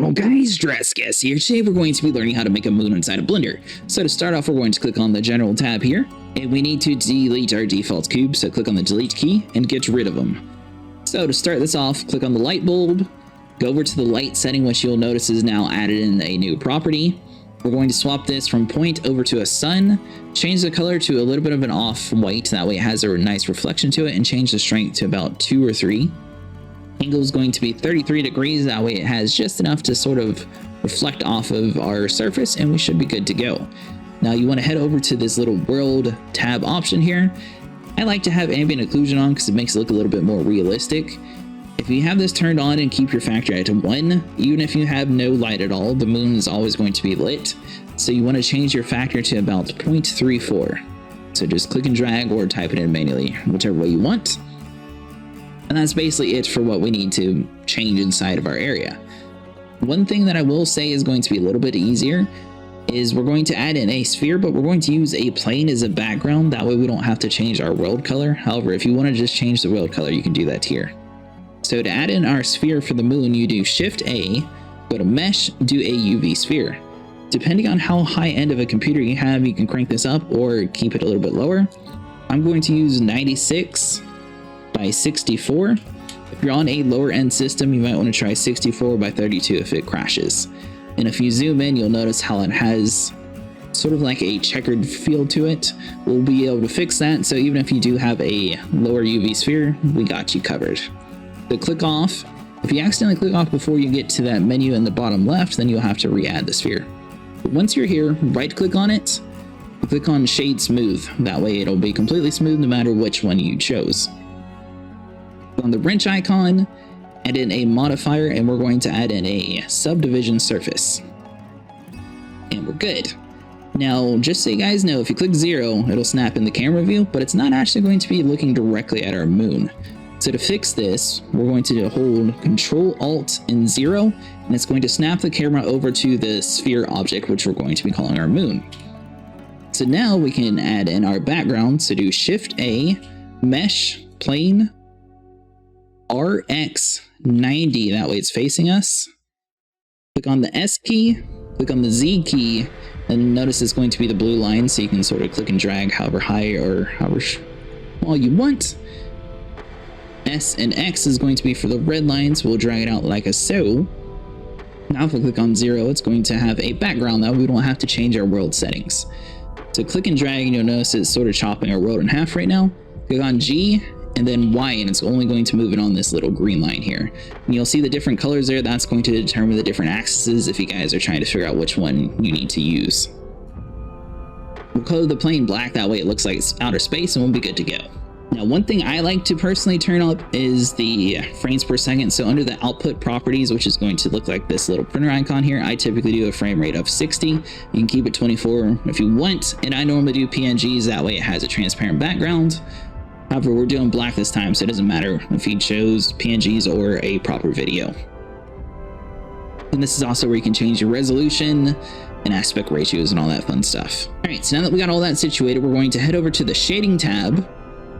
Hello guys, Jurassic here. Today we're going to be learning how to make a moon inside of Blender. So to start off, we're going to click on the General tab here, and we need to delete our default cube, so click on the Delete key and get rid of them. So to start this off, click on the light bulb, go over to the light setting, which you'll notice is now added in a new property. We're going to swap this from point over to a sun, change the color to a little bit of an off-white, that way it has a nice reflection to it, and change the strength to about 2 or 3. Angle is going to be 33 degrees, that way it has just enough to sort of reflect off of our surface, and we should be good to go. Now you want to head over to this little world tab option here. I like to have ambient occlusion on because it makes it look a little bit more realistic. If you have this turned on and keep your factor at 1, even if you have no light at all, the moon is always going to be lit. So you want to change your factor to about 0.34. So just click and drag or type it in manually, whichever way you want. And that's basically it for what we need to change inside of our area. One thing that I will say is going to be a little bit easier is we're going to add in a sphere, but we're going to use a plane as a background. That way we don't have to change our world color. However, if you want to just change the world color, you can do that here. So to add in our sphere for the moon, you do Shift A, go to Mesh, do a UV sphere. Depending on how high end of a computer you have, you can crank this up or keep it a little bit lower. I'm going to use 96 by 64. If you're on a lower end system, you might want to try 64 by 32 if it crashes. And if you zoom in, you'll notice how it has sort of like a checkered feel to it. We'll be able to fix that, so even if you do have a lower UV sphere, we got you covered. So click off. If you accidentally click off before you get to that menu in the bottom left, then you'll have to re-add the sphere. But once you're here, right click on it, click on Shade Smooth. That way it'll be completely smooth no matter which one you chose. On the wrench icon, add in a modifier, and we're going to add in a subdivision surface. And we're good. Now, just so you guys know, if you click 0, it'll snap in the camera view, but it's not actually going to be looking directly at our moon. So to fix this, we're going to hold Control Alt and 0, and it's going to snap the camera over to the sphere object, which we're going to be calling our moon. So now we can add in our background, so do Shift A, Mesh, Plane, RX 90, that way it's facing us. Click on the S key, click on the Z key, and notice it's going to be the blue line, so you can sort of click and drag however high or however small you want. S and X is going to be for the red lines, so we'll drag it out like so. Now if we click on 0, it's going to have a background, that we don't have to change our world settings. So click and drag, and you'll notice it's sort of chopping our world in half right now. Click on G, and then Y, and it's only going to move it on this little green line here. And you'll see the different colors there. That's going to determine the different axes if you guys are trying to figure out which one you need to use. We'll color the plane black, that way it looks like it's outer space, and we'll be good to go. Now, one thing I like to personally turn up is the frames per second. So under the output properties, which is going to look like this little printer icon here, I typically do a frame rate of 60. You can keep it 24 if you want, and I normally do PNGs, that way it has a transparent background. However, we're doing black this time, so it doesn't matter if you chose PNGs or a proper video. And this is also where you can change your resolution and aspect ratios and all that fun stuff. All right, so now that we got all that situated, we're going to head over to the shading tab.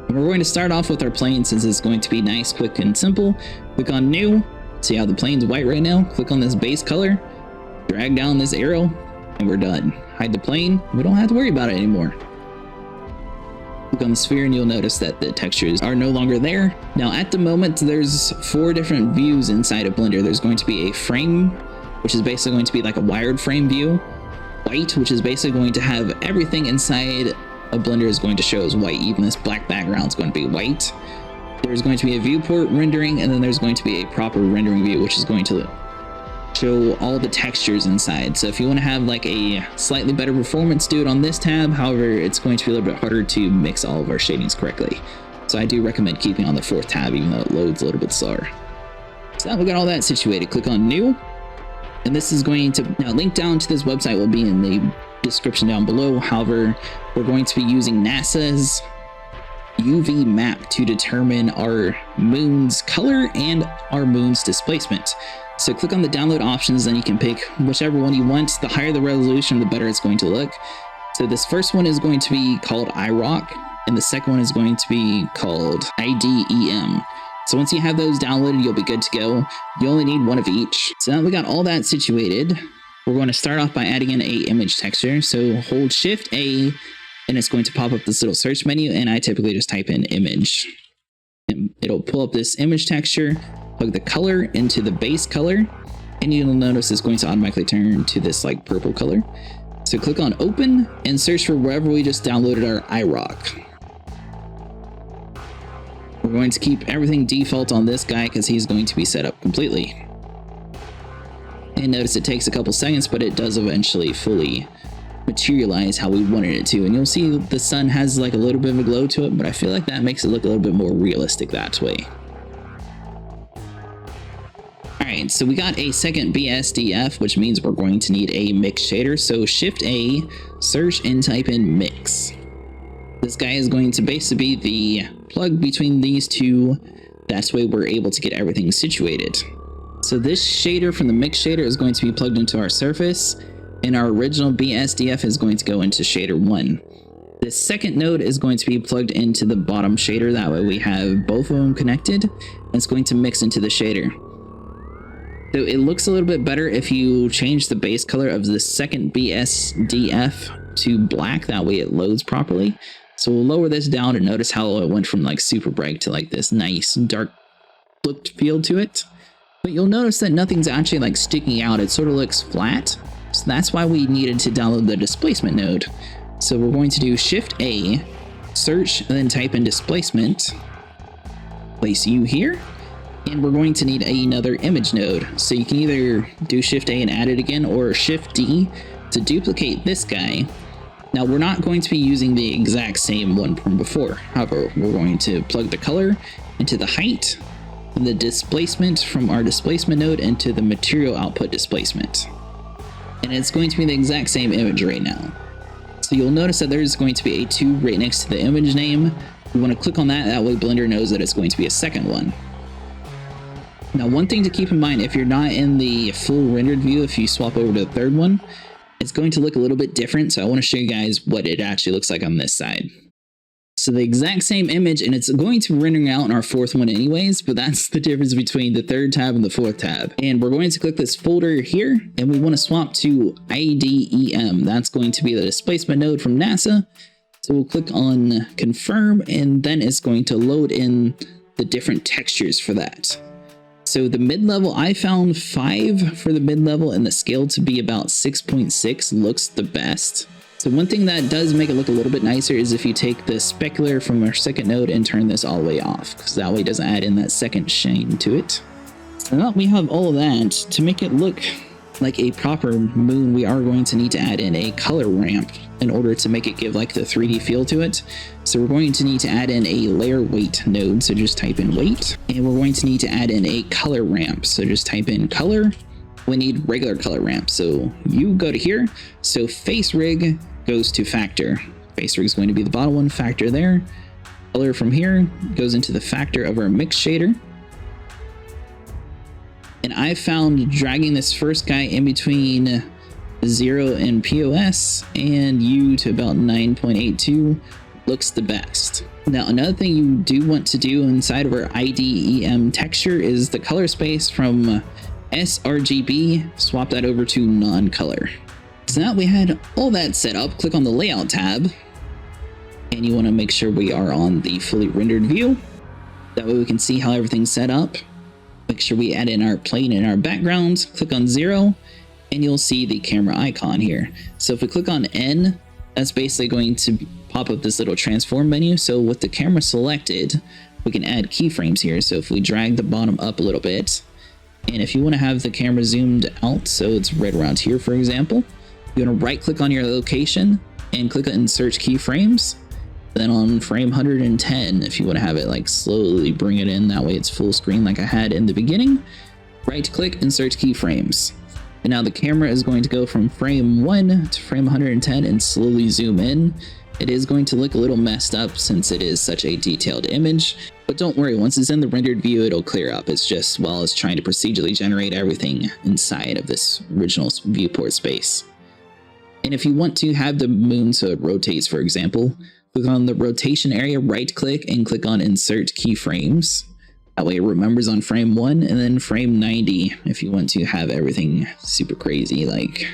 And we're going to start off with our plane, since it's going to be nice, quick, and simple. Click on New. See how the plane's white right now? Click on this base color, drag down this arrow, and we're done. Hide the plane. We don't have to worry about it anymore. Click on the sphere, and you'll notice that the textures are no longer there. Now at the moment, there's 4 different views inside of Blender. There's going to be a frame, which is basically going to be like a wired frame view. White, which is basically going to have everything inside a Blender is going to show as white. Even this black background is going to be white. There's going to be a viewport rendering, and then there's going to be a proper rendering view, which is going to show all the textures inside. So if you want to have like a slightly better performance, do it on this tab. However, it's going to be a little bit harder to mix all of our shadings correctly. So I do recommend keeping on the 4th tab, even though it loads a little bit slower. So now we got all that situated. Click on New, and this is going to now link down to this website will be in the description down below. However, we're going to be using NASA's UV map to determine our moon's color and our moon's displacement. So click on the download options, then you can pick whichever one you want. The higher the resolution, the better it's going to look. So this first one is going to be called iRock, and the second one is going to be called IDEM. So once you have those downloaded, you'll be good to go. You only need one of each. So now we got all that situated, we're going to start off by adding in a image texture. So hold Shift A, and it's going to pop up this little search menu, and I typically just type in image. And it'll pull up this image texture, plug the color into the base color, and you'll notice it's going to automatically turn to this like purple color. So click on open and search for wherever we just downloaded our iRock. We're going to keep everything default on this guy because he's going to be set up completely. And notice it takes a couple seconds, but it does eventually fully materialize how we wanted it to. And you'll see the sun has like a little bit of a glow to it, but I feel like that makes it look a little bit more realistic that way. Alright, so we got a second BSDF, which means we're going to need a mix shader. So Shift A, search and type in mix. This guy is going to basically be the plug between these two. That's the way we're able to get everything situated. So this shader from the mix shader is going to be plugged into our surface, and our original BSDF is going to go into shader 1. The second node is going to be plugged into the bottom shader. That way we have both of them connected, and it's going to mix into the shader. So it looks a little bit better if you change the base color of the second BSDF to black. That way it loads properly. So we'll lower this down and notice how it went from like super bright to like this nice dark flipped feel to it. But you'll notice that nothing's actually like sticking out. It sort of looks flat. So that's why we needed to download the displacement node. So we're going to do Shift A, search, and then type in displacement. Place U here. And we're going to need another image node. So you can either do Shift A and add it again, or Shift D to duplicate this guy. Now we're not going to be using the exact same one from before. However, we're going to plug the color into the height, and the displacement from our displacement node into the material output displacement. And it's going to be the exact same image right now. So you'll notice that there's going to be a 2 right next to the image name. We want to click on that way Blender knows that it's going to be a second one. Now one thing to keep in mind, if you're not in the full rendered view, if you swap over to the third one, it's going to look a little bit different. So I want to show you guys what it actually looks like on this side. So the exact same image, and it's going to be rendering out in our fourth one anyways, but that's the difference between the third tab and the fourth tab. And we're going to click this folder here, and we want to swap to IDEM. That's going to be the displacement node from NASA. So we'll click on confirm, and then it's going to load in the different textures for that. So the mid-level, I found 5 for the mid-level, and the scale to be about 6.6 looks the best. So one thing that does make it look a little bit nicer is if you take the specular from our second node and turn this all the way off, because that way it doesn't add in that second shine to it. So now that we have all of that, to make it look like a proper moon, we are going to need to add in a color ramp in order to make it give like the 3D feel to it. So we're going to need to add in a layer weight node, so just type in weight, and we're going to need to add in a color ramp, so just type in color. We need regular color ramp, so you go to here. So face rig goes to factor. Face rig is going to be the bottom one, factor there. Color from here goes into the factor of our mix shader. And I found dragging this first guy in between 0 and POS and U to about 9.82 looks the best. Now another thing you do want to do inside of our IDEM texture is the color space from sRGB, swap that over to non-color. So now we had all that set up, click on the layout tab, and you want to make sure we are on the fully rendered view. That way we can see how everything's set up. Make sure we add in our plane and our background, click on 0, and you'll see the camera icon here. So if we click on N, that's basically going to pop up this little transform menu. So with the camera selected, we can add keyframes here. So if we drag the bottom up a little bit, and if you want to have the camera zoomed out so it's right around here, for example, you want to right click on your location and click on search keyframes. Then on frame 110, if you want to have it like slowly bring it in, that way it's full screen like I had in the beginning, right click and search keyframes. And now the camera is going to go from frame 1 to frame 110 and slowly zoom in. It is going to look a little messed up since it is such a detailed image, but don't worry, once it's in the rendered view, it'll clear up. It's just while it's trying to procedurally generate everything inside of this original viewport space. And if you want to have the moon so it rotates, for example, click on the rotation area, right click and click on insert keyframes. That way it remembers on frame 1 and then frame 90 if you want to have everything super crazy, like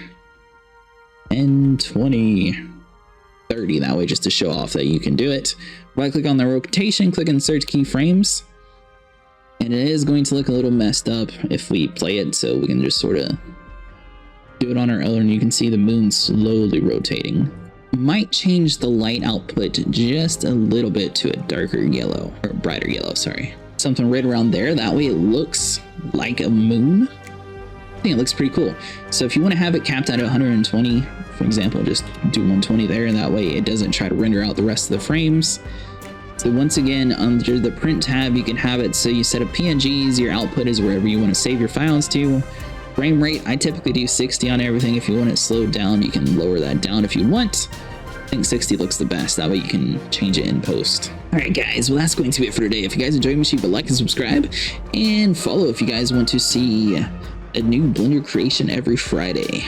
10, 20, 30, that way just to show off that you can do it. Right click on the rotation, click insert keyframes, and it is going to look a little messed up if we play it, so we can just sort of do it on our own. You can see the moon slowly rotating. Might change the light output just a little bit to a darker yellow, or brighter yellow, sorry. Something right around there, that way it looks like a moon. I think it looks pretty cool. So if you want to have it capped at 120, for example, just do 120 there, and that way it doesn't try to render out the rest of the frames. So once again, under the print tab, you can have it so you set up PNGs, your output is wherever you want to save your files to. Frame rate, I typically do 60 on everything. If you want it slowed down, you can lower that down if you want. I think 60 looks the best, that way you can change it in post. Alright guys, well that's going to be it for today. If you guys enjoyed, make sure you like and subscribe, and follow if you guys want to see a new Blender creation every Friday.